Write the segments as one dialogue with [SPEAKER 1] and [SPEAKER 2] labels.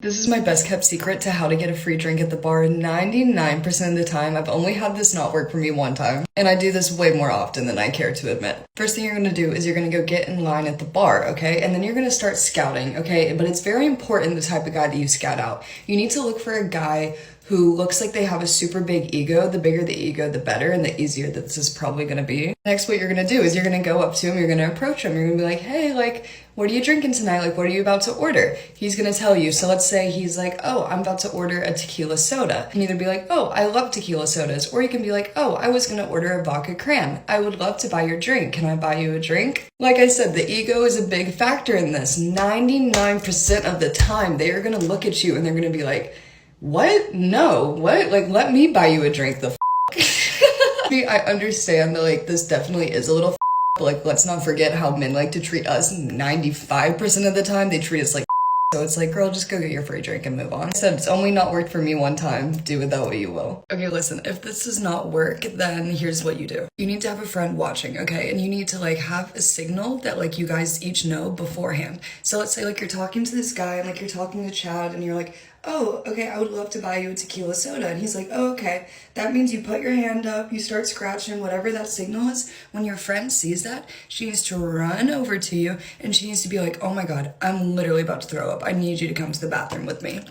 [SPEAKER 1] This is my best kept secret to how to get a free drink at the bar. 99% of the time, I've only had this not work for me one time. And I do this way more often than I care to admit. First thing you're gonna do is you're gonna go get in line at the bar, okay? And then you're gonna start scouting, okay? But it's very important the type of guy that you scout out. You need to look for a guy who looks like they have a super big ego. The bigger the ego, the better, and the easier that this is probably gonna be. Next, what you're gonna do is you're gonna go up to him, you're gonna approach him, you're gonna be like, hey, like, what are you drinking tonight? Like, what are you about to order? He's gonna tell you. So let's say he's like, oh, I'm about to order a tequila soda. You can either be like, oh, I love tequila sodas. Or you can be like, oh, I was gonna order a vodka cran. I would love to buy your drink. Can I buy you a drink? Like I said, the ego is a big factor in this. 99% of the time, they are gonna look at you and they're gonna be like, what? No, what? Like, let me buy you a drink, the f***. I understand that, like, this definitely is a little f***, but, like, let's not forget how men like to treat us. 95% of the time, they treat us like f***. So it's like, girl, just go get your free drink and move on. I said, it's only not worked for me one time. Do with that what you will. Okay, listen, if this does not work, then here's what you do. You need to have a friend watching, okay? And you need to, like, have a signal that, like, you guys each know beforehand. So let's say, like, you're talking to this guy and, like, you're talking to Chad and you're like, oh, okay, I would love to buy you a tequila soda. And he's like, oh, okay. That means you put your hand up, you start scratching, whatever that signal is. When your friend sees that, she needs to run over to you and she needs to be like, oh my God, I'm literally about to throw up. I need you to come to the bathroom with me.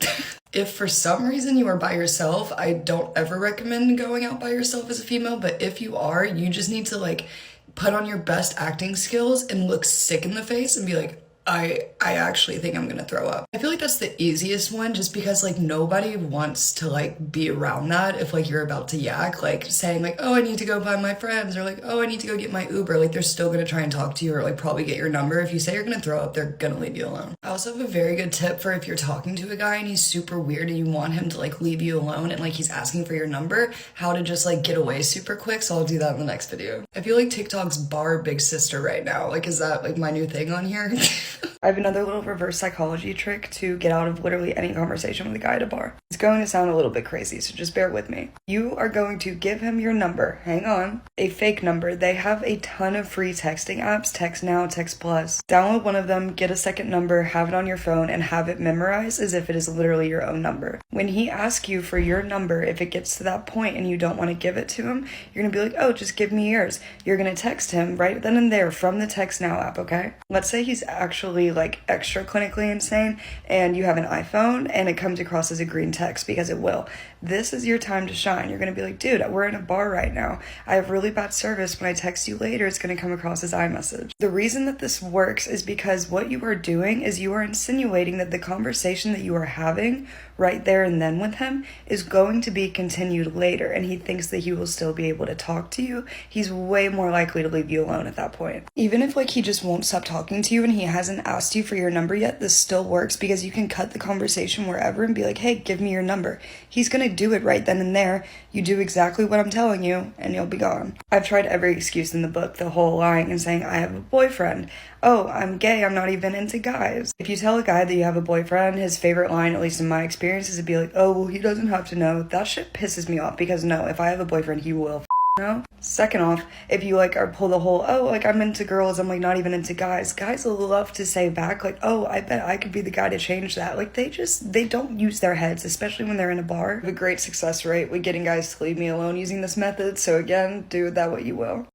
[SPEAKER 1] If for some reason you are by yourself, I don't ever recommend going out by yourself as a female, but if you are, you just need to, like, put on your best acting skills and look sick in the face and be like, I actually think I'm gonna throw up. I feel like that's the easiest one just because, like, nobody wants to, like, be around that if, like, you're about to yak, like, saying, like, oh, I need to go buy my friends, or, like, oh, I need to go get my Uber. Like, they're still gonna try and talk to you or, like, probably get your number. If you say you're gonna throw up, they're gonna leave you alone. I also have a very good tip for if you're talking to a guy and he's super weird and you want him to, like, leave you alone and, like, he's asking for your number, how to just, like, get away super quick. So I'll do that in the next video. I feel like TikTok's bar big sister right now. Like, is that, like, my new thing on here? I have another little reverse psychology trick to get out of literally any conversation with a guy at a bar. It's going to sound a little bit crazy, so just bear with me. You are going to give him your number, hang on, a fake number. They have a ton of free texting apps, Text Now, Text Plus. Download one of them, get a second number, have it on your phone, and have it memorized as if it is literally your own number. When he asks you for your number, if it gets to that point and you don't want to give it to him, you're going to be like, oh, just give me yours. You're going to text him right then and there from the Text Now app, okay? Let's say he's actually, like, extra clinically insane and you have an iPhone and it comes across as a green text, because it will. This is your time to shine. You're gonna be like, dude, we're in a bar right now. I have really bad service. When I text you later, it's gonna come across as iMessage. The reason that this works is because what you are doing is you are insinuating that the conversation that you are having right there and then with him is going to be continued later, and he thinks that he will still be able to talk to you. He's way more likely to leave you alone at that point. Even if, like, he just won't stop talking to you and he hasn't asked you for your number yet, this still works because you can cut the conversation wherever and be like, hey, give me your number. He's gonna do it right then and there. You do exactly what I'm telling you and you'll be gone. I've tried every excuse in the book, the whole lying and saying I have a boyfriend. Oh, I'm gay, I'm not even into guys. If you tell a guy that you have a boyfriend, his favorite line, at least in my experience, is to be like, oh, well, he doesn't have to know. That shit pisses me off because no, if I have a boyfriend, he will know. Second off, if you, like, are pull the whole, oh, like, I'm into girls, I'm, like, not even into guys. Guys will love to say back, like, oh, I bet I could be the guy to change that. Like, they don't use their heads, especially when they're in a bar. I have a great success rate with getting guys to leave me alone using this method. So again, do with that what you will.